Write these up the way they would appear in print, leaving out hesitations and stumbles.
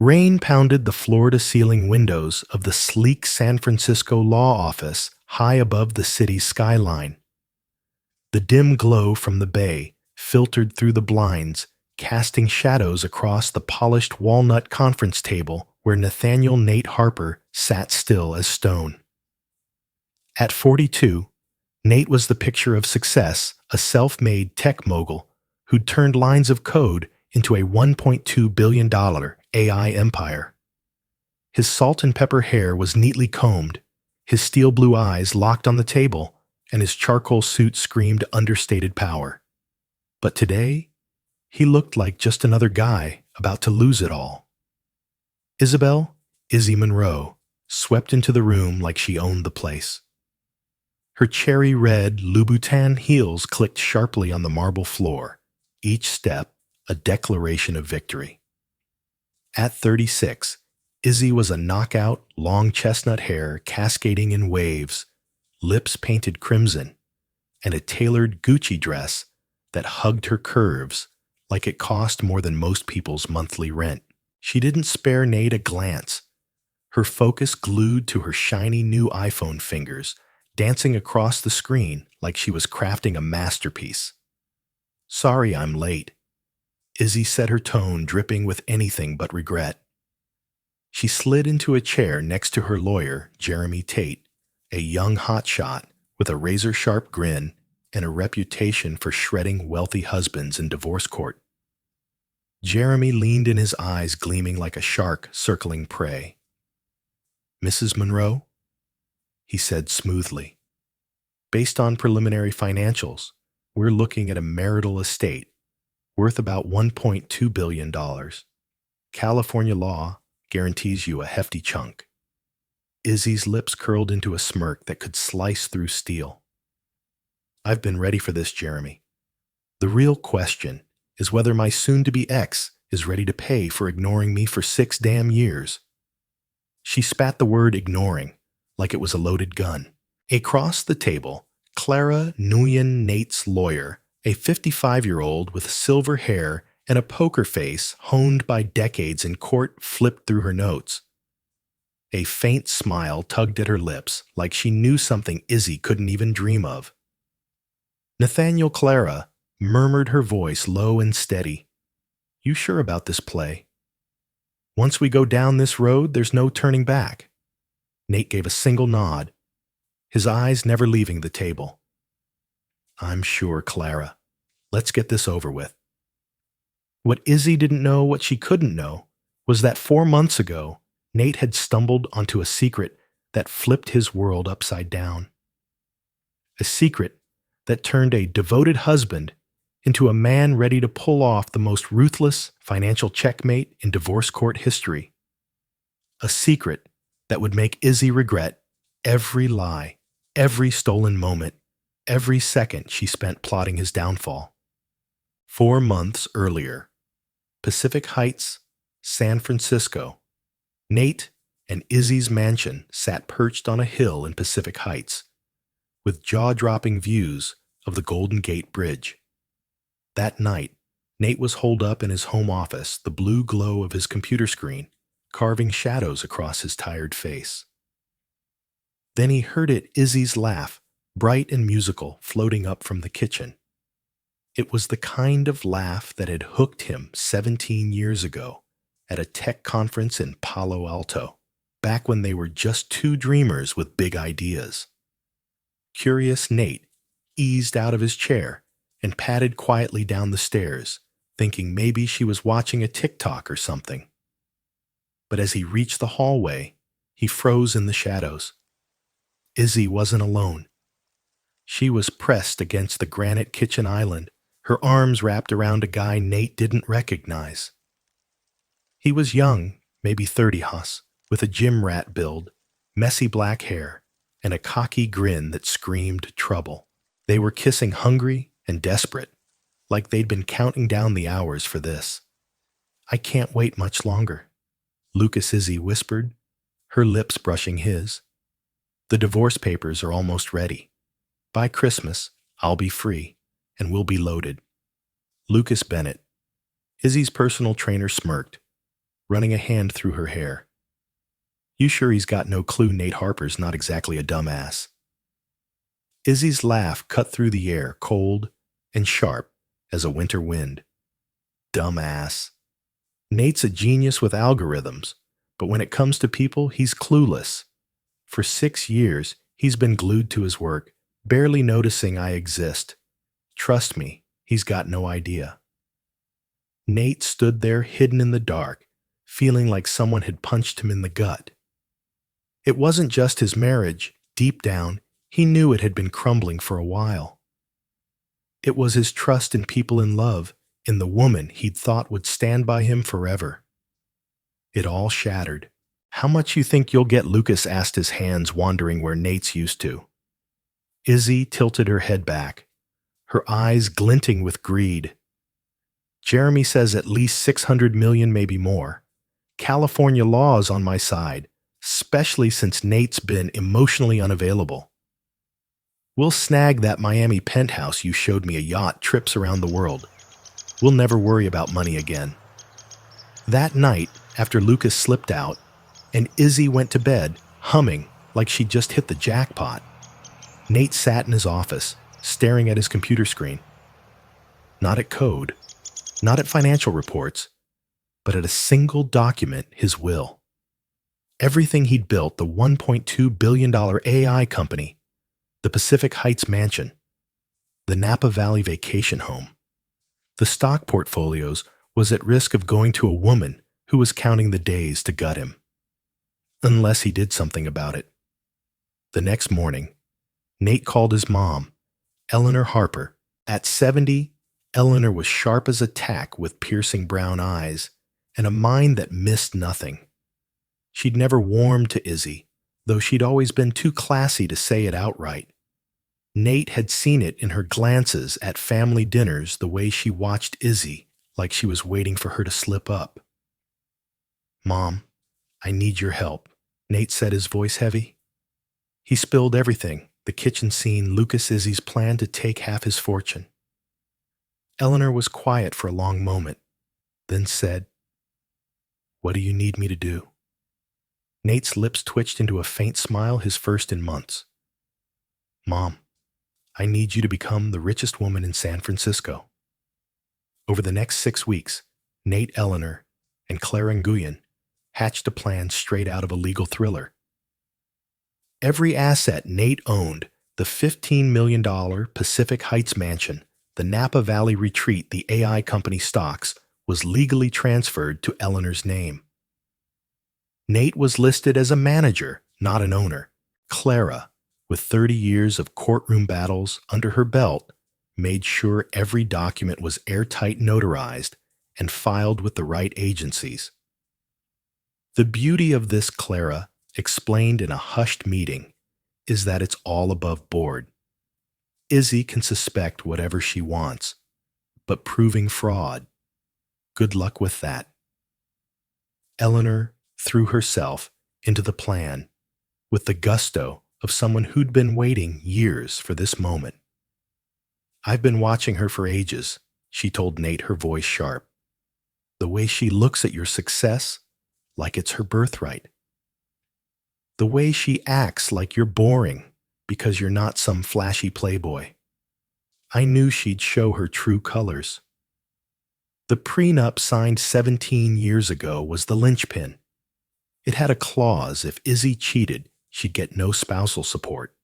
Rain pounded the floor-to-ceiling windows of the sleek San Francisco law office high above the city's skyline. The dim glow from the bay filtered through the blinds, casting shadows across the polished walnut conference table where Nathaniel Nate Harper sat still as stone. At 42, Nate was the picture of success, a self-made tech mogul who'd turned lines of code into a $1.2 billion AI empire. His salt and pepper hair was neatly combed, his steel blue eyes locked on the table, and his charcoal suit screamed understated power. But today, he looked like just another guy about to lose it all. Isabel, Izzy Monroe, swept into the room like she owned the place. Her cherry-red Louboutin heels clicked sharply on the marble floor, each step a declaration of victory. At 36, Izzy was a knockout, long chestnut hair cascading in waves, lips painted crimson, and a tailored Gucci dress that hugged her curves like it cost more than most people's monthly rent. She didn't spare Nate a glance, her focus glued to her shiny new iPhone fingers, dancing across the screen like she was crafting a masterpiece. "Sorry I'm late," Izzy said, her tone dripping with anything but regret. She slid into a chair next to her lawyer, Jeremy Tate, a young hotshot with a razor-sharp grin and a reputation for shredding wealthy husbands in divorce court. Jeremy leaned in, his eyes gleaming like a shark circling prey. "Mrs. Monroe?" he said smoothly. "Based on preliminary financials, we're looking at a marital estate worth about $1.2 billion. California law guarantees you a hefty chunk." Izzy's lips curled into a smirk that could slice through steel. "I've been ready for this, Jeremy. The real question is whether my soon-to-be ex is ready to pay for ignoring me for 6 damn years." She spat the word ignoring like it was a loaded gun. Across the table, Clara Nguyen, Nate's lawyer, a 55-year-old with silver hair and a poker face honed by decades in court, flipped through her notes. A faint smile tugged at her lips like she knew something Izzy couldn't even dream of. "Nathaniel, Clara," murmured her voice low and steady. "You sure about this play? Once we go down this road, there's no turning back." Nate gave a single nod, his eyes never leaving the table. "I'm sure, Clara. Let's get this over with." What Izzy didn't know, what she couldn't know, was that 4 months ago, Nate had stumbled onto a secret that flipped his world upside down. A secret that turned a devoted husband into a man ready to pull off the most ruthless financial checkmate in divorce court history. A secret that would make Izzy regret every lie, every stolen moment, every second she spent plotting his downfall. 4 months earlier, Pacific Heights, San Francisco. Nate and Izzy's mansion sat perched on a hill in Pacific Heights, with jaw-dropping views of the Golden Gate Bridge. That night, Nate was holed up in his home office, the blue glow of his computer screen carving shadows across his tired face. Then he heard Izzy's laugh, bright and musical, floating up from the kitchen. It was the kind of laugh that had hooked him 17 years ago at a tech conference in Palo Alto, back when they were just two dreamers with big ideas. Curious Nate eased out of his chair and padded quietly down the stairs, thinking maybe she was watching a TikTok or something. But as he reached the hallway, he froze in the shadows. Izzy wasn't alone. She was pressed against the granite kitchen island, her arms wrapped around a guy Nate didn't recognize. He was young, maybe 30 with a gym rat build, messy black hair, and a cocky grin that screamed trouble. They were kissing hungry and desperate, like they'd been counting down the hours for this. "I can't wait much longer," Lucas Izzy whispered, her lips brushing his. "The divorce papers are almost ready. By Christmas, I'll be free, and we'll be loaded." Lucas Bennett, Izzy's personal trainer, smirked. running a hand through her hair. You sure he's got no clue Nate Harper's not exactly a dumbass? Izzy's laugh cut through the air, cold and sharp as a winter wind. Dumbass. Nate's a genius with algorithms, but when it comes to people, he's clueless. For 6 years, he's been glued to his work, barely noticing I exist. Trust me, he's got no idea. Nate stood there hidden in the dark, feeling like someone had punched him in the gut. It wasn't just his marriage. Deep down, he knew it had been crumbling for a while. It was his trust in people in love, in the woman he'd thought would stand by him forever. It all shattered. "How much you think you'll get?" Lucas asked, his hands wandering where Nate's used to. Izzy tilted her head back, her eyes glinting with greed. "Jeremy says at least 600 million, maybe more. California law is on my side, especially since Nate's been emotionally unavailable. We'll snag that Miami penthouse you showed me, a yacht, trips around the world. We'll never worry about money again." That night, after Lucas slipped out, and Izzy went to bed, humming like she'd just hit the jackpot, Nate sat in his office, staring at his computer screen. Not at code, not at financial reports, but at a single document, his will. Everything he'd built, the $1.2 billion AI company, the Pacific Heights mansion, the Napa Valley vacation home, the stock portfolios, was at risk of going to a woman who was counting the days to gut him. Unless he did something about it. The next morning, Nate called his mom, Eleanor Harper. At 70, Eleanor was sharp as a tack with piercing brown eyes and a mind that missed nothing. She'd never warmed to Izzy, though she'd always been too classy to say it outright. Nate had seen it in her glances at family dinners, the way she watched Izzy like she was waiting for her to slip up. "Mom, I need your help," Nate said, his voice heavy. He spilled everything, the kitchen scene, Lucas, Izzy's plan to take half his fortune. Eleanor was quiet for a long moment, then said, "What do you need me to do?" Nate's lips twitched into a faint smile, his first in months. "Mom, I need you to become the richest woman in San Francisco." Over the next 6 weeks, Nate, Eleanor, and Clara Nguyen hatched a plan straight out of a legal thriller. Every asset Nate owned, the $15 million Pacific Heights mansion, the Napa Valley retreat, the AI company stocks, was legally transferred to Eleanor's name. Nate was listed as a manager, not an owner. Clara, with 30 years of courtroom battles under her belt, made sure every document was airtight, notarized, and filed with the right agencies. The beauty of this, Clara explained in a hushed meeting, is that it's all above board. Izzy can suspect whatever she wants, but proving fraud, good luck with that. Eleanor threw herself into the plan with the gusto of someone who'd been waiting years for this moment. "I've been watching her for ages," she told Nate, her voice sharp. "The way she looks at your success like it's her birthright. The way she acts like you're boring because you're not some flashy playboy. I knew she'd show her true colors. The prenup signed 17 years ago was the linchpin. It had a clause: if Izzy cheated, she'd get no spousal support.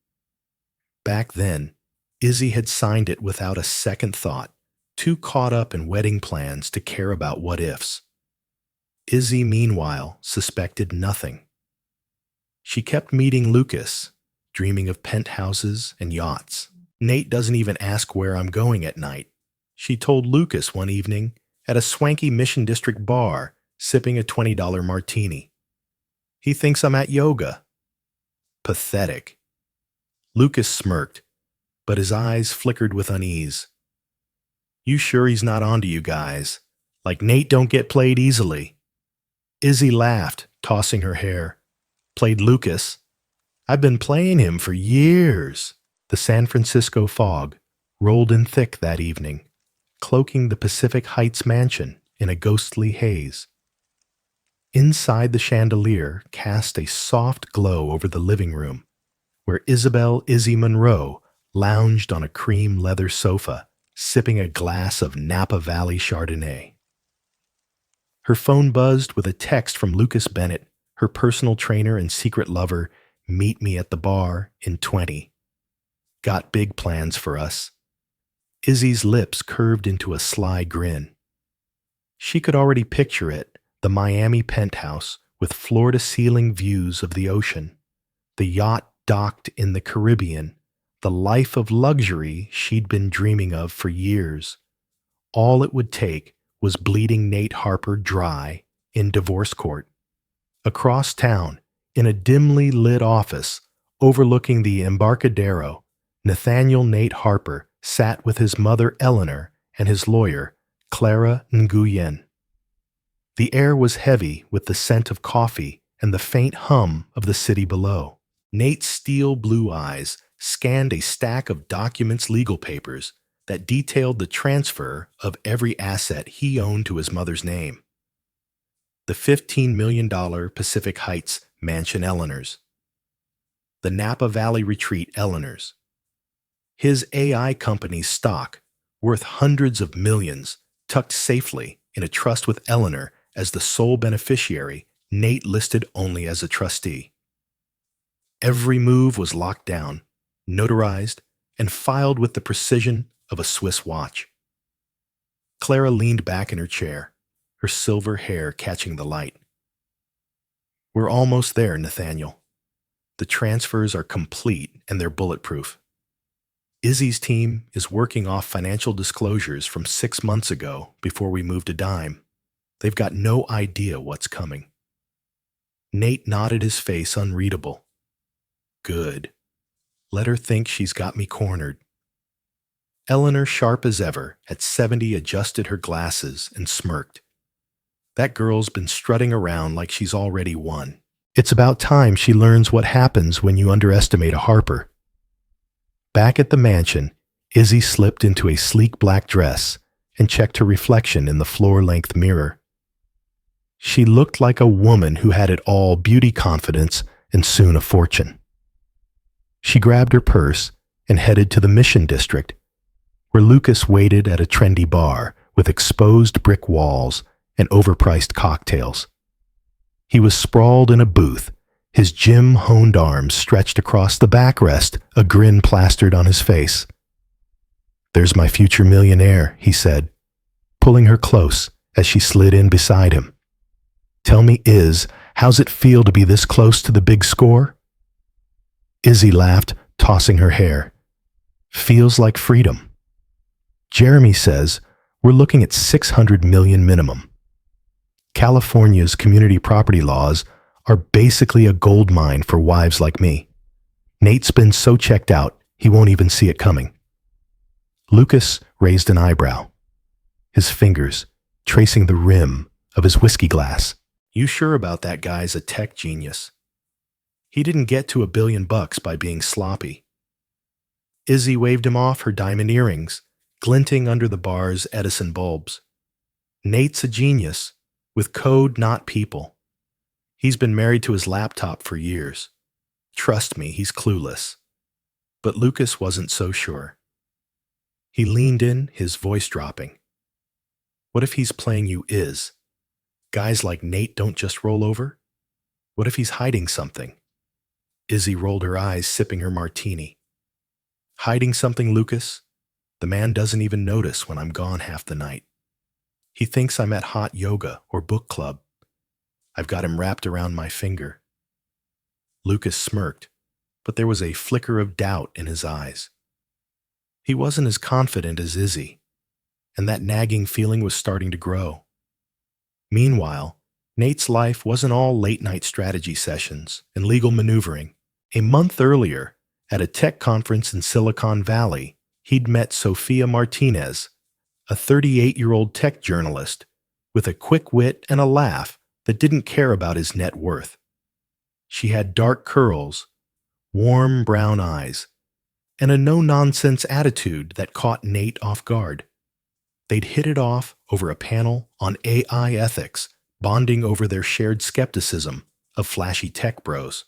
Back then, Izzy had signed it without a second thought, too caught up in wedding plans to care about what-ifs. Izzy, meanwhile, suspected nothing. She kept meeting Lucas, dreaming of penthouses and yachts. "Nate doesn't even ask where I'm going at night," she told Lucas one evening at a swanky Mission District bar, sipping a $20 martini. "He thinks I'm at yoga." Pathetic. Lucas smirked, but his eyes flickered with unease. "You sure he's not onto you guys? Like Nate don't get played easily." Izzy laughed, tossing her hair. "Played Lucas? I've been playing him for years." The San Francisco fog rolled in thick that evening, cloaking the Pacific Heights mansion in a ghostly haze. Inside the chandelier cast a soft glow over the living room, where Isabel Izzy Monroe lounged on a cream leather sofa, sipping a glass of Napa Valley Chardonnay. Her phone buzzed with a text from Lucas Bennett, her personal trainer and secret lover. Meet me at the bar in 20. Got big plans for us. Izzy's lips curved into a sly grin. She could already picture it, the Miami penthouse with floor-to-ceiling views of the ocean, the yacht docked in the Caribbean, the life of luxury she'd been dreaming of for years. All it would take was bleeding Nate Harper dry in divorce court. Across town, in a dimly lit office overlooking the Embarcadero, Nathaniel Nate Harper sat with his mother Eleanor and his lawyer, Clara Nguyen. The air was heavy with the scent of coffee and the faint hum of the city below. Nate's steel blue eyes scanned a stack of documents, legal papers that detailed the transfer of every asset he owned to his mother's name. The $15 million Pacific Heights mansion Eleanor's. The Napa Valley retreat Eleanor's. His AI company's stock, worth hundreds of millions, tucked safely in a trust with Eleanor as the sole beneficiary, Nate listed only as a trustee. Every move was locked down, notarized, and filed with the precision of a Swiss watch. Clara leaned back in her chair, her silver hair catching the light. We're almost there, Nathaniel. The transfers are complete and they're bulletproof. Izzy's team is working off financial disclosures from 6 months ago before we moved a dime. They've got no idea what's coming. Nate nodded, his face unreadable. Good. Let her think she's got me cornered. Eleanor, sharp as ever, at 70, adjusted her glasses and smirked. That girl's been strutting around like she's already won. It's about time she learns what happens when you underestimate a Harper. Back at the mansion, Izzy slipped into a sleek black dress and checked her reflection in the floor-length mirror. She looked like a woman who had it all: beauty, confidence, and soon a fortune. She grabbed her purse and headed to the Mission District, where Lucas waited at a trendy bar with exposed brick walls and overpriced cocktails. He was sprawled in a booth, his gym-honed arms stretched across the backrest, a grin plastered on his face. "There's my future millionaire," he said, pulling her close as she slid in beside him. "Tell me, how's it feel to be this close to the big score?" Izzy laughed, tossing her hair. "Feels like freedom. Jeremy says we're looking at 600 million minimum. California's community property laws are basically a gold mine for wives like me. Nate's been so checked out, he won't even see it coming." Lucas raised an eyebrow, his fingers tracing the rim of his whiskey glass. "You sure about that guy's a tech genius? He didn't get to $1 billion by being sloppy." Izzy waved him off, her diamond earrings glinting under the bar's Edison bulbs. "Nate's a genius, with code, not people. He's been married to his laptop for years. Trust me, he's clueless." But Lucas wasn't so sure. He leaned in, his voice dropping. "What if he's playing you? Guys like Nate don't just roll over? What if he's hiding something?" Izzy rolled her eyes, sipping her martini. "Hiding something, Lucas? The man doesn't even notice when I'm gone half the night. He thinks I'm at hot yoga or book club. I've got him wrapped around my finger." Lucas smirked, but there was a flicker of doubt in his eyes. He wasn't as confident as Izzy, and that nagging feeling was starting to grow. Meanwhile, Nate's life wasn't all late-night strategy sessions and legal maneuvering. A month earlier, at a tech conference in Silicon Valley, he'd met Sophia Martinez, a 38-year-old tech journalist with a quick wit and a laugh that didn't care about his net worth. She had dark curls, warm brown eyes, and a no-nonsense attitude that caught Nate off guard. They'd hit it off over a panel on AI ethics bonding over their shared skepticism of flashy tech bros.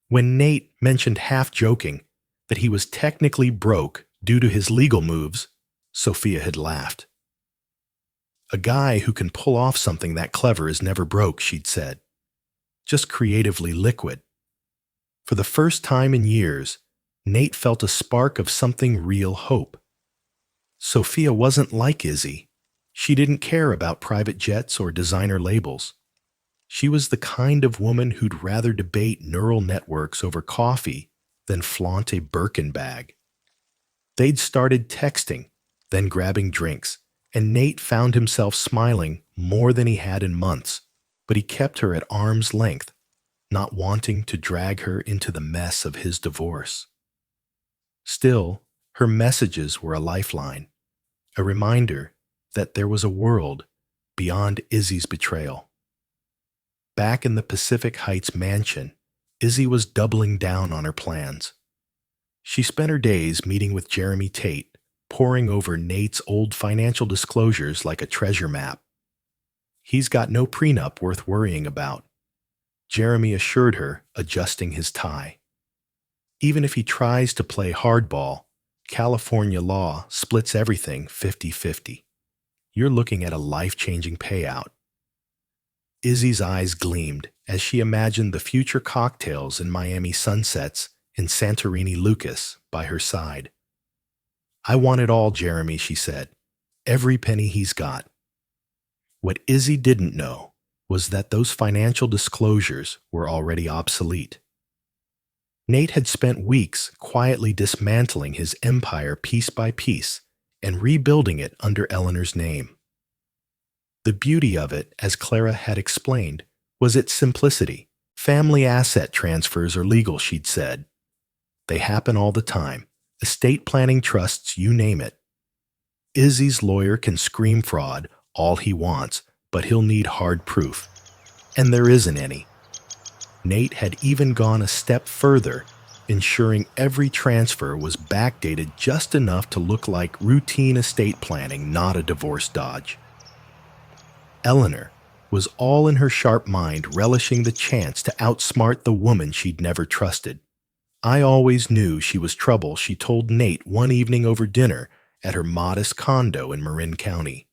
When Nate mentioned half-joking that he was technically broke due to his legal moves, Sophia had laughed. A guy who can pull off something that clever is never broke, she'd said. Just creatively liquid. For the first time in years, Nate felt a spark of something real hope. Sophia wasn't like Izzy. She didn't care about private jets or designer labels. She was the kind of woman who'd rather debate neural networks over coffee than flaunt a Birkin bag. They'd started texting, then grabbing drinks, and Nate found himself smiling more than he had in months, but he kept her at arm's length, not wanting to drag her into the mess of his divorce. Still, her messages were a lifeline, a reminder that there was a world beyond Izzy's betrayal. Back in the Pacific Heights mansion, Izzy was doubling down on her plans. She spent her days meeting with Jeremy Tate, poring over Nate's old financial disclosures like a treasure map. He's got no prenup worth worrying about, Jeremy assured her, adjusting his tie. Even if he tries to play hardball, California law splits everything 50-50. You're looking at a life-changing payout. Izzy's eyes gleamed as she imagined the future cocktails and Miami sunsets in Santorini Lucas by her side. I want it all, Jeremy, she said. Every penny he's got. What Izzy didn't know was that those financial disclosures were already obsolete. Nate had spent weeks quietly dismantling his empire piece by piece and rebuilding it under Eleanor's name. The beauty of it, as Clara had explained, was its simplicity. Family asset transfers are legal, she'd said. They happen all the time. Estate planning trusts, you name it. Izzy's lawyer can scream fraud all he wants, but he'll need hard proof. And there isn't any. Nate had even gone a step further, ensuring every transfer was backdated just enough to look like routine estate planning, not a divorce dodge. Eleanor was all in her sharp mind, relishing the chance to outsmart the woman she'd never trusted. I always knew she was trouble, she told Nate one evening over dinner at her modest condo in Marin County.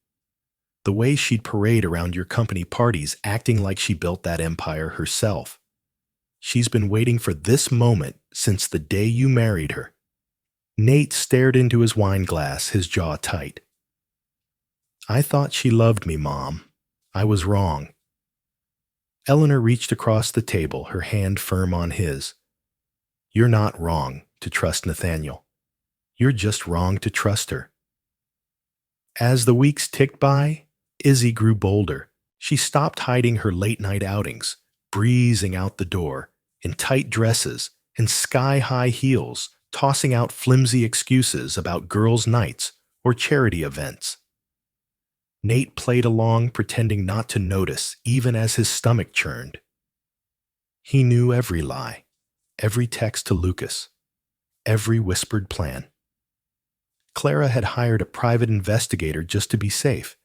The way she'd parade around your company parties, acting like she built that empire herself. She's been waiting for this moment since the day you married her. Nate stared into his wine glass, his jaw tight. I thought she loved me, Mom. I was wrong. Eleanor reached across the table, her hand firm on his. You're not wrong to trust Nathaniel. You're just wrong to trust her. As the weeks ticked by, Izzy grew bolder. She stopped hiding her late-night outings, breezing out the door in tight dresses and sky-high heels, tossing out flimsy excuses about girls' nights or charity events. Nate played along, pretending not to notice, even as his stomach churned. He knew every lie, every text to Lucas, every whispered plan. Clara had hired a private investigator just to be safe,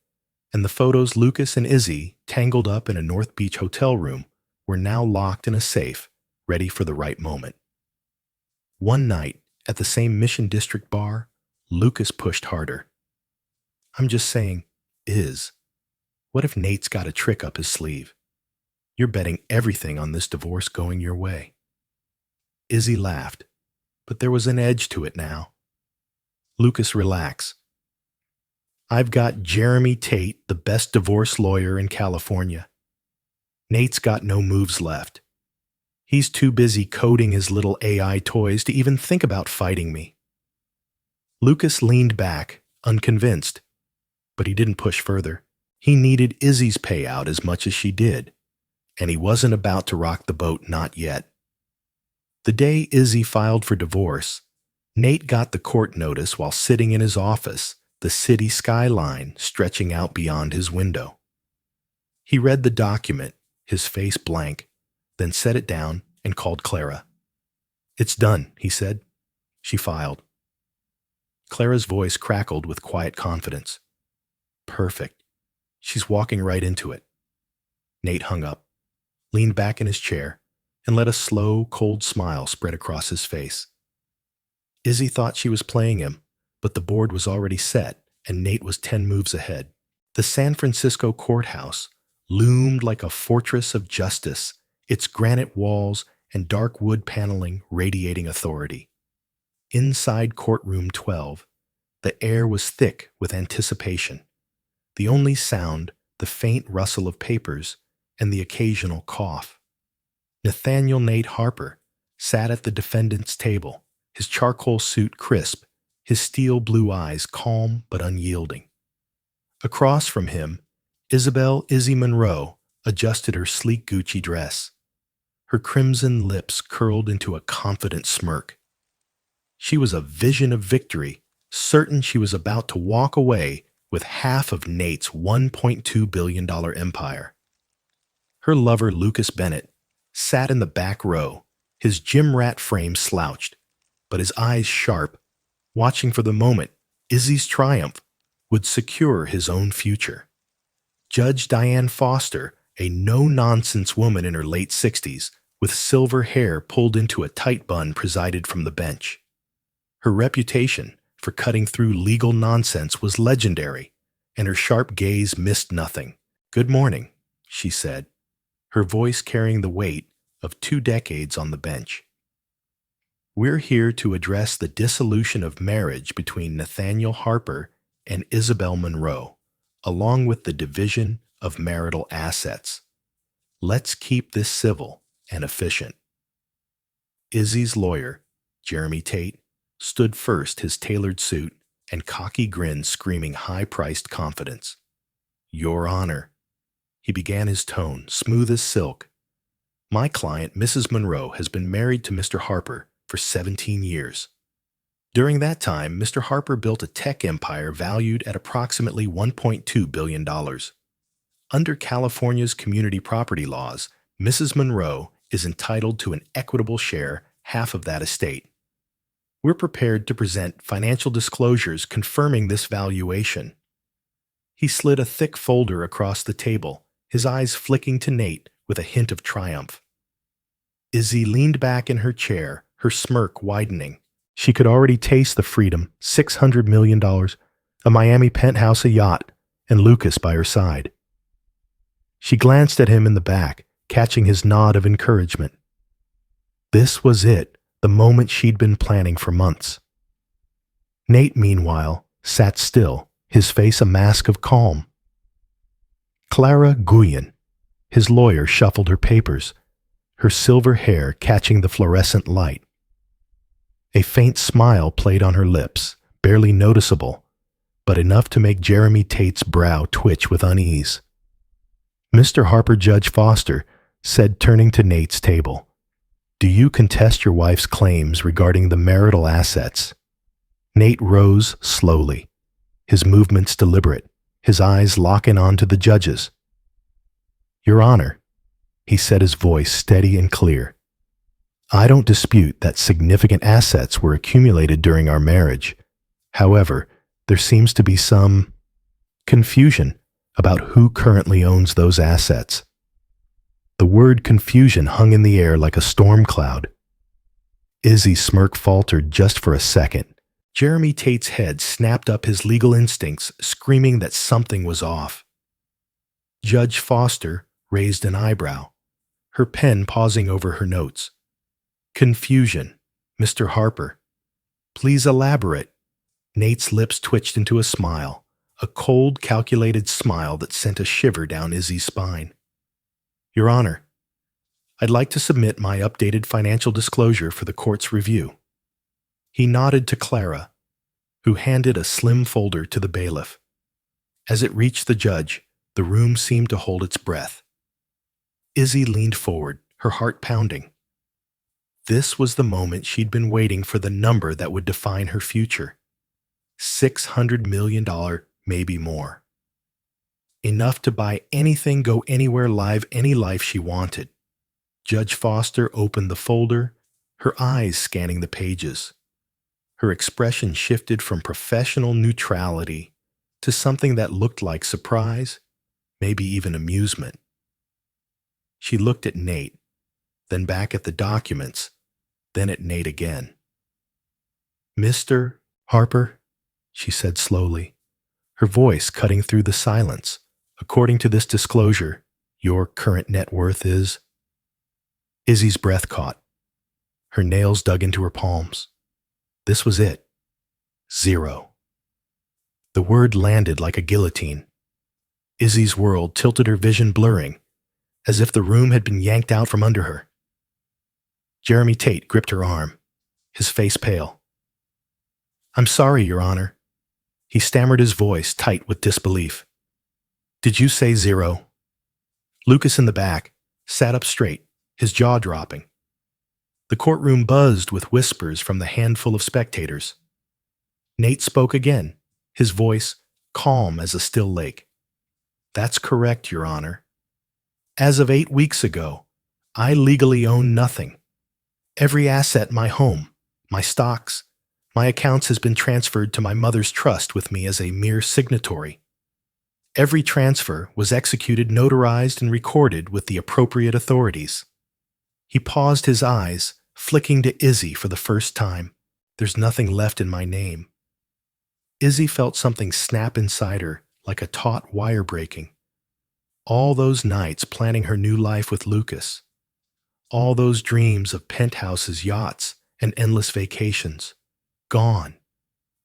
and the photos Lucas and Izzy, tangled up in a North Beach hotel room, were now locked in a safe, ready for the right moment. One night, at the same Mission District bar, Lucas pushed harder. I'm just saying, what if Nate's got a trick up his sleeve? You're betting everything on this divorce going your way. Izzy laughed, but there was an edge to it now. Lucas, relax. I've got Jeremy Tate, the best divorce lawyer in California. Nate's got no moves left. He's too busy coding his little AI toys to even think about fighting me. Lucas leaned back, unconvinced, but he didn't push further. He needed Izzy's payout as much as she did, and he wasn't about to rock the boat, not yet. The day Izzy filed for divorce, Nate got the court notice while sitting in his office, the city skyline stretching out beyond his window. He read the document, his face blank, then set it down and called Clara. It's done, he said. She filed. Clara's voice crackled with quiet confidence. Perfect. She's walking right into it. Nate hung up, leaned back in his chair, and let a slow, cold smile spread across his face. Izzy thought she was playing him, but the board was already set, and Nate was 10 moves ahead. The San Francisco courthouse loomed like a fortress of justice, its granite walls and dark wood paneling radiating authority. Inside Courtroom 12, the air was thick with anticipation. The only sound, the faint rustle of papers and the occasional cough. Nathaniel Nate Harper sat at the defendant's table, his charcoal suit crisp, his steel blue eyes calm but unyielding. Across from him, Isabel Izzy Monroe adjusted her sleek Gucci dress. Her crimson lips curled into a confident smirk. She was a vision of victory, certain she was about to walk away with half of Nate's $1.2 billion empire. Her lover, Lucas Bennett, sat in the back row, his gym rat frame slouched, but his eyes sharp, watching for the moment Izzy's triumph would secure his own future. Judge Diane Foster, a no-nonsense woman in her late 60s, with silver hair pulled into a tight bun, presided from the bench. Her reputation for cutting through legal nonsense was legendary, and her sharp gaze missed nothing. "Good morning," she said, her voice carrying the weight of 2 decades on the bench. "We're here to address the dissolution of marriage between Nathaniel Harper and Isabel Monroe, along with the division of marital assets. Let's keep this civil and efficient." Izzy's lawyer, Jeremy Tate, stood first, his tailored suit and cocky grin screaming high-priced confidence. "Your Honor," he began, his tone smooth as silk. "My client, Mrs. Monroe, has been married to Mr. Harper for 17 years. During that time, Mr. Harper built a tech empire valued at approximately $1.2 billion. Under California's community property laws, Mrs. Monroe is entitled to an equitable share, half of that estate. We're prepared to present financial disclosures confirming this valuation." He slid a thick folder across the table, his eyes flicking to Nate with a hint of triumph. Izzy leaned back in her chair, her smirk widening. She could already taste the freedom, $600 million, a Miami penthouse, a yacht, and Lucas by her side. She glanced at him in the back, catching his nod of encouragement. This was it, the moment she'd been planning for months. Nate, meanwhile, sat still, his face a mask of calm. Clara Guyon, his lawyer, shuffled her papers, her silver hair catching the fluorescent light. A faint smile played on her lips, barely noticeable, but enough to make Jeremy Tate's brow twitch with unease. "Mr. Harper," Judge Foster said, turning to Nate's table, "do you contest your wife's claims regarding the marital assets?" Nate rose slowly, his movements deliberate, his eyes locking onto the judge's. "Your Honor," he said, his voice steady and clear, "I don't dispute that significant assets were accumulated during our marriage. However, there seems to be some confusion about who currently owns those assets." The word confusion hung in the air like a storm cloud. Izzy's smirk faltered just for a second. Jeremy Tate's head snapped up, his legal instincts screaming that something was off. Judge Foster raised an eyebrow, her pen pausing over her notes. "Confusion, Mr. Harper. Please elaborate." Nate's lips twitched into a smile, a cold, calculated smile that sent a shiver down Izzy's spine. "Your Honor, I'd like to submit my updated financial disclosure for the court's review." He nodded to Clara, who handed a slim folder to the bailiff. As it reached the judge, the room seemed to hold its breath. Izzy leaned forward, her heart pounding. This was the moment she'd been waiting for, the number that would define her future. $600 million, maybe more. Enough to buy anything, go anywhere, live any life she wanted. Judge Foster opened the folder, her eyes scanning the pages. Her expression shifted from professional neutrality to something that looked like surprise, maybe even amusement. She looked at Nate, then back at the documents, then at Nate again. "Mr. Harper," she said slowly, her voice cutting through the silence. "According to this disclosure, your current net worth is—" Izzy's breath caught. Her nails dug into her palms. This was it. 0. The word landed like a guillotine. Izzy's world tilted, her vision blurring, as if the room had been yanked out from under her. Jeremy Tate gripped her arm, his face pale. "I'm sorry, Your Honor." He stammered, his voice tight with disbelief. "Did you say 0? Lucas in the back sat up straight, his jaw dropping. The courtroom buzzed with whispers from the handful of spectators. Nate spoke again, his voice calm as a still lake. "That's correct, Your Honor. As of 8 weeks ago, I legally own nothing. Every asset in my home, my stocks, my accounts has been transferred to my mother's trust with me as a mere signatory. Every transfer was executed, notarized, and recorded with the appropriate authorities." He paused, his eyes flicking to Izzy for the first time. "There's nothing left in my name." Izzy felt something snap inside her, like a taut wire breaking. All those nights planning her new life with Lucas. All those dreams of penthouses, yachts, and endless vacations. Gone.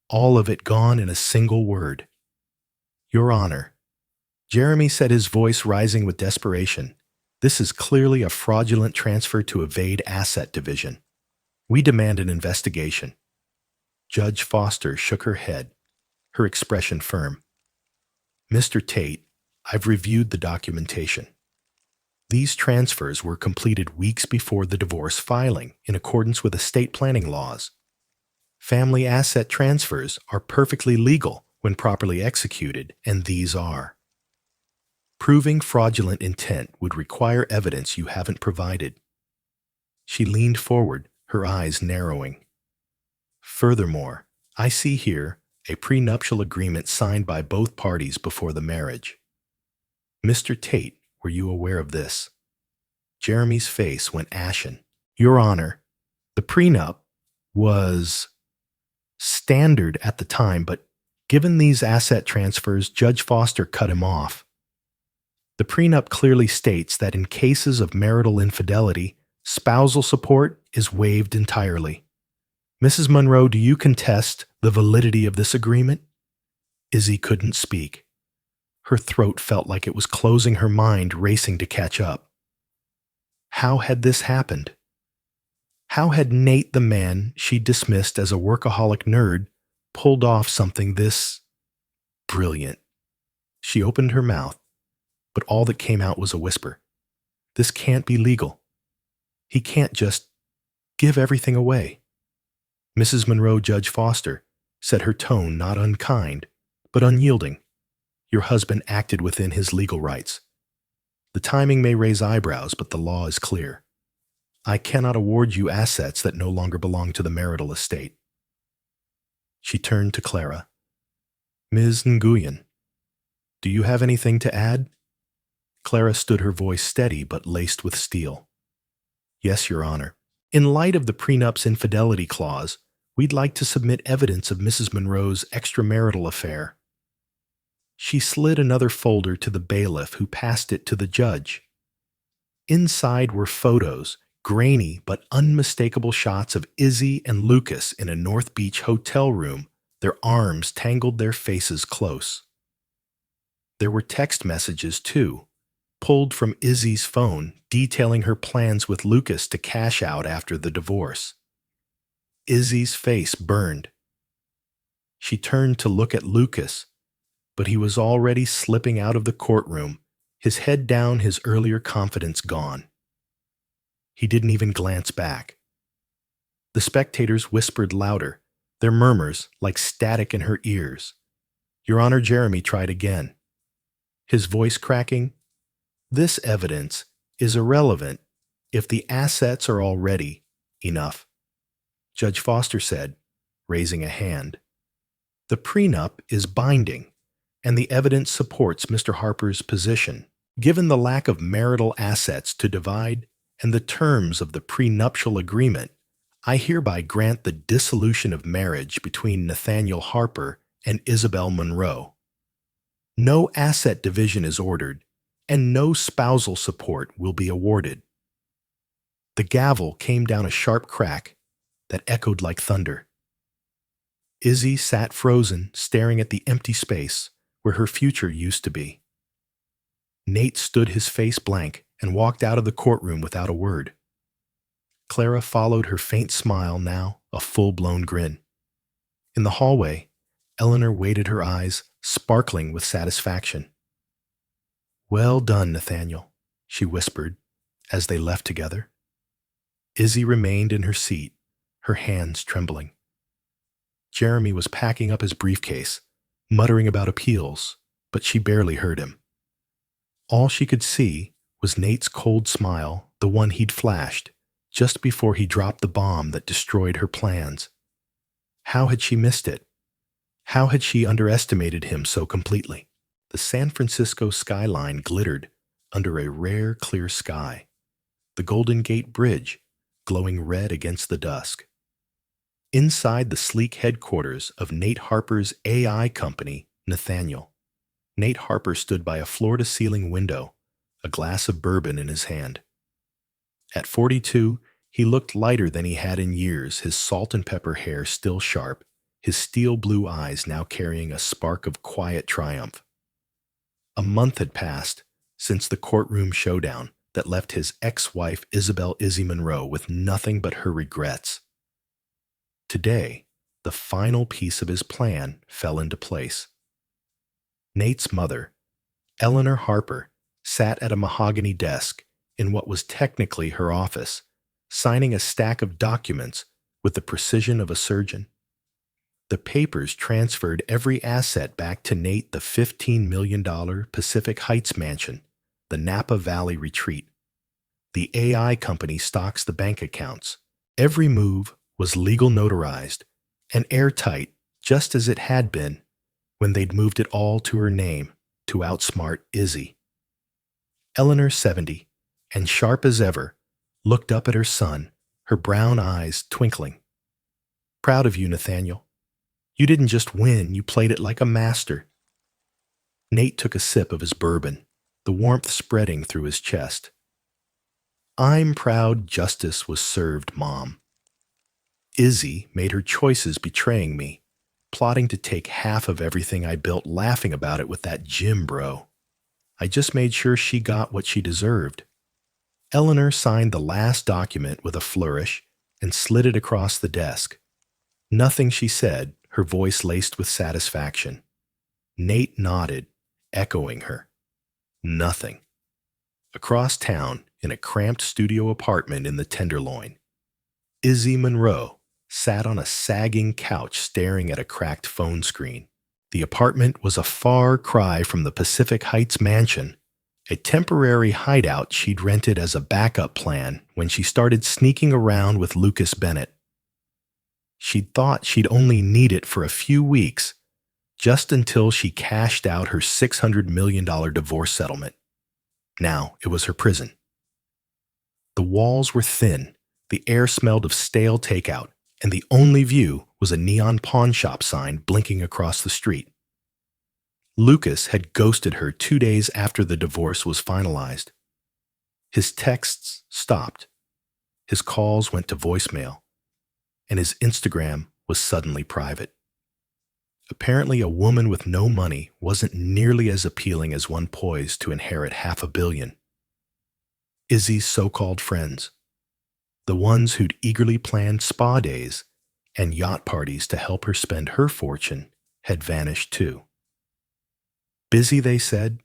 All of it gone in a single word. "Your Honor," Jeremy said, his voice rising with desperation, "this is clearly a fraudulent transfer to evade asset division. We demand an investigation." Judge Foster shook her head, her expression firm. "Mr. Tate, I've reviewed the documentation. These transfers were completed weeks before the divorce filing in accordance with estate planning laws. Family asset transfers are perfectly legal when properly executed, and these are. Proving fraudulent intent would require evidence you haven't provided." She leaned forward, her eyes narrowing. "Furthermore, I see here a prenuptial agreement signed by both parties before the marriage. Mr. Tate, were you aware of this?" Jeremy's face went ashen. "Your Honor, the prenup was standard at the time, but given these asset transfers," Judge Foster cut him off. "The prenup clearly states that in cases of marital infidelity, spousal support is waived entirely. Mrs. Monroe, do you contest the validity of this agreement?" Izzy couldn't speak. Her throat felt like it was closing, her mind racing to catch up. How had this happened? How had Nate, the man she dismissed as a workaholic nerd, pulled off something this brilliant? She opened her mouth, but all that came out was a whisper. "This can't be legal. He can't just give everything away." "Mrs. Monroe," Judge Foster said, her tone not unkind, but unyielding, "your husband acted within his legal rights. The timing may raise eyebrows, but the law is clear. I cannot award you assets that no longer belong to the marital estate." She turned to Clara. "Ms. Nguyen, do you have anything to add?" Clara stood, her voice steady but laced with steel. "Yes, Your Honor. In light of the prenup's infidelity clause, we'd like to submit evidence of Mrs. Monroe's extramarital affair." She slid another folder to the bailiff, who passed it to the judge. Inside were photos, grainy but unmistakable shots of Izzy and Lucas in a North Beach hotel room, their arms tangled, their faces close. There were text messages, too, pulled from Izzy's phone, detailing her plans with Lucas to cash out after the divorce. Izzy's face burned. She turned to look at Lucas, but he was already slipping out of the courtroom, his head down, his earlier confidence gone. He didn't even glance back. The spectators whispered louder, their murmurs like static in her ears. Your Honor, Jeremy tried again, his voice cracking. "This evidence is irrelevant if the assets are already enough," Judge Foster said, raising a hand. "The prenup is binding, and the evidence supports Mr. Harper's position. Given the lack of marital assets to divide and the terms of the prenuptial agreement, I hereby grant the dissolution of marriage between Nathaniel Harper and Isabel Monroe. No asset division is ordered, and no spousal support will be awarded. The gavel came down a sharp crack that echoed like thunder. Izzy sat frozen, staring at the empty space where her future used to be. Nate stood his face blank and walked out of the courtroom without a word. Clara followed her faint smile, now a full-blown grin. In the hallway, Eleanor waited, her eyes sparkling with satisfaction. "Well done, Nathaniel," she whispered as they left together. Izzy remained in her seat, her hands trembling. Jeremy was packing up his briefcase, muttering about appeals, but she barely heard him. All she could see was Nate's cold smile, the one he'd flashed just before he dropped the bomb that destroyed her plans. How had she missed it? How had she underestimated him so completely? The San Francisco skyline glittered under a rare, clear sky, the Golden Gate Bridge glowing red against the dusk. Inside the sleek headquarters of Nate Harper's AI company, Nathaniel, Nate Harper stood by a floor-to-ceiling window, a glass of bourbon in his hand. At 42, he looked lighter than he had in years, his salt and pepper hair still sharp, his steel blue eyes now carrying a spark of quiet triumph. A month had passed since the courtroom showdown that left his ex-wife Isabel "Izzy" Monroe with nothing but her regrets. Today, the final piece of his plan fell into place. Nate's mother, Eleanor Harper, sat at a mahogany desk in what was technically her office, signing a stack of documents with the precision of a surgeon. The papers transferred every asset back to Nate, the $15 million Pacific Heights mansion, the Napa Valley retreat. The AI company stocks the bank accounts. Every move was legal notarized and airtight, just as it had been when they'd moved it all to her name to outsmart Izzy. Eleanor, 70, and sharp as ever, looked up at her son, her brown eyes twinkling. "Proud of you, Nathaniel. You didn't just win, you played it like a master." Nate took a sip of his bourbon, the warmth spreading through his chest. "I'm proud justice was served, Mom. Izzy made her choices betraying me, plotting to take half of everything I built, laughing about it with that gym bro. I just made sure she got what she deserved." Eleanor signed the last document with a flourish and slid it across the desk. Nothing she said, her voice laced with satisfaction. Nate nodded, echoing her. Nothing. Across town, in a cramped studio apartment in the Tenderloin, Izzy Monroe sat on a sagging couch staring at a cracked phone screen. The apartment was a far cry from the Pacific Heights mansion, a temporary hideout she'd rented as a backup plan when she started sneaking around with Lucas Bennett. She'd thought she'd only need it for a few weeks, just until she cashed out her $600 million divorce settlement. Now it was her prison. The walls were thin, the air smelled of stale takeout, and the only view was a neon pawn shop sign blinking across the street. Lucas had ghosted her 2 days after the divorce was finalized. His texts stopped, his calls went to voicemail, and his Instagram was suddenly private. Apparently, a woman with no money wasn't nearly as appealing as one poised to inherit $500 million. Izzy's so-called friends, the ones who'd eagerly planned spa days and yacht parties to help her spend her fortune, had vanished too. Busy, they said,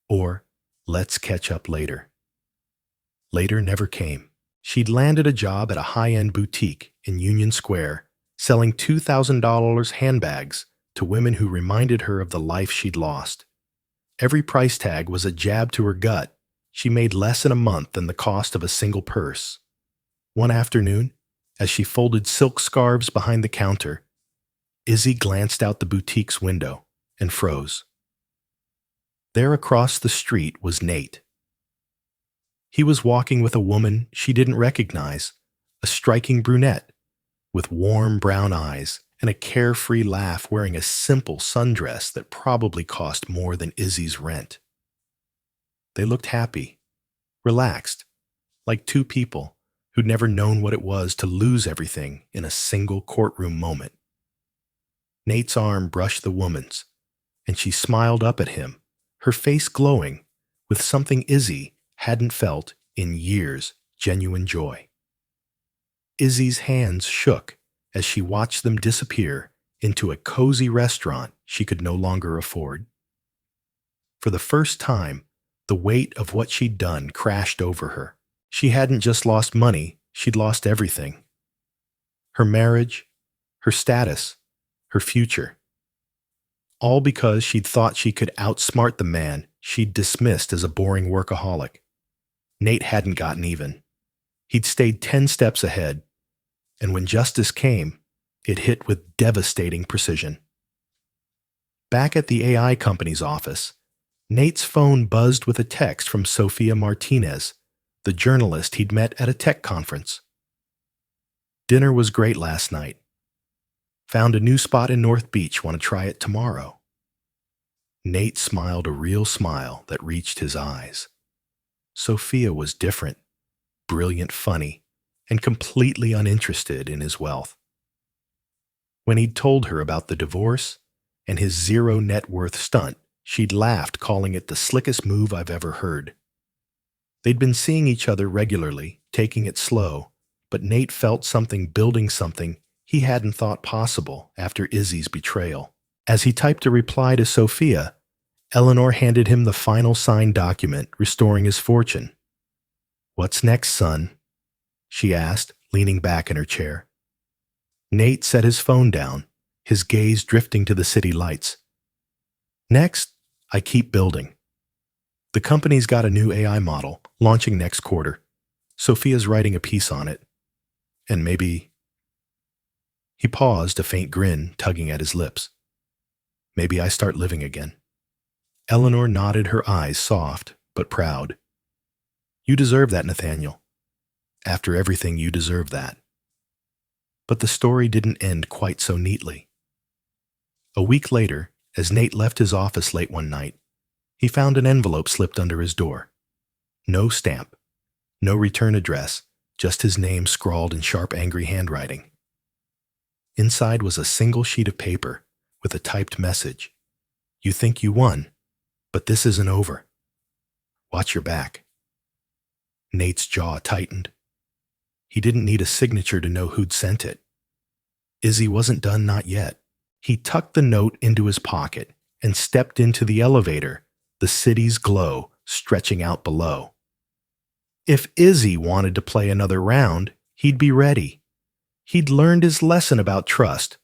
or let's catch up later. Later never came. She'd landed a job at a high-end boutique in Union Square, selling $2,000 handbags to women who reminded her of the life she'd lost. Every price tag was a jab to her gut. She made less in a month than the cost of a single purse. One afternoon, as she folded silk scarves behind the counter, Izzy glanced out the boutique's window and froze. There across the street was Nate. He was walking with a woman she didn't recognize, a striking brunette with warm brown eyes and a carefree laugh, wearing a simple sundress that probably cost more than Izzy's rent. They looked happy, relaxed, like two people who'd never known what it was to lose everything in a single courtroom moment. Nate's arm brushed the woman's, and she smiled up at him, her face glowing with something Izzy hadn't felt in years, genuine joy. Izzy's hands shook as she watched them disappear into a cozy restaurant she could no longer afford. For the first time, the weight of what she'd done crashed over her. She hadn't just lost money, she'd lost everything. Her marriage, her status, her future. All because she'd thought she could outsmart the man she'd dismissed as a boring workaholic. Nate hadn't gotten even. He'd stayed 10 steps ahead, and when justice came, it hit with devastating precision. Back at the AI company's office, Nate's phone buzzed with a text from Sophia Martinez, the journalist he'd met at a tech conference. "Dinner was great last night. Found a new spot in North Beach, want to try it tomorrow." Nate smiled a real smile that reached his eyes. Sophia was different, brilliant, funny, and completely uninterested in his wealth. When he'd told her about the divorce and his zero net worth stunt, she'd laughed, calling it the slickest move I've ever heard. They'd been seeing each other regularly, taking it slow, but Nate felt something building, something he hadn't thought possible after Izzy's betrayal. As he typed a reply to Sophia, Eleanor handed him the final signed document restoring his fortune. "What's next, son?" she asked, leaning back in her chair. Nate set his phone down, his gaze drifting to the city lights. "Next, I keep building. The company's got a new AI model, launching next quarter. Sophia's writing a piece on it. And maybe—" He paused, a faint grin tugging at his lips. "Maybe I start living again." Eleanor nodded, her eyes soft but proud. "You deserve that, Nathaniel. After everything, you deserve that." But the story didn't end quite so neatly. A week later, as Nate left his office late one night, he found an envelope slipped under his door. No stamp, no return address, just his name scrawled in sharp, angry handwriting. Inside was a single sheet of paper with a typed message. "You think you won, but this isn't over. Watch your back." Nate's jaw tightened. He didn't need a signature to know who'd sent it. Izzy wasn't done, not yet. He tucked the note into his pocket and stepped into the elevator, the city's glow stretching out below. If Izzy wanted to play another round, he'd be ready. He'd learned his lesson about trust,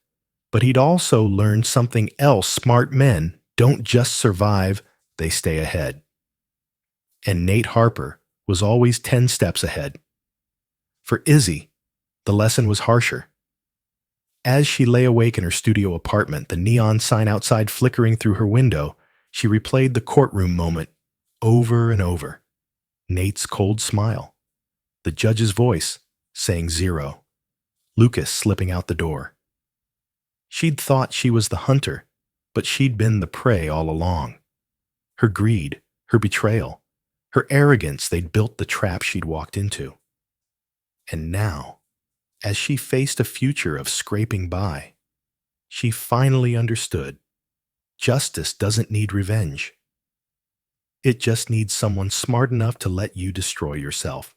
but he'd also learned something else: smart men don't just survive, they stay ahead. And Nate Harper was always 10 steps ahead. For Izzy, the lesson was harsher. As she lay awake in her studio apartment, the neon sign outside flickering through her window, she replayed the courtroom moment over and over. Nate's cold smile, the judge's voice saying 0, Lucas slipping out the door. She'd thought she was the hunter, but she'd been the prey all along. Her greed, her betrayal, her arrogance, they'd built the trap she'd walked into. And now, as she faced a future of scraping by, she finally understood. Justice doesn't need revenge. It just needs someone smart enough to let you destroy yourself.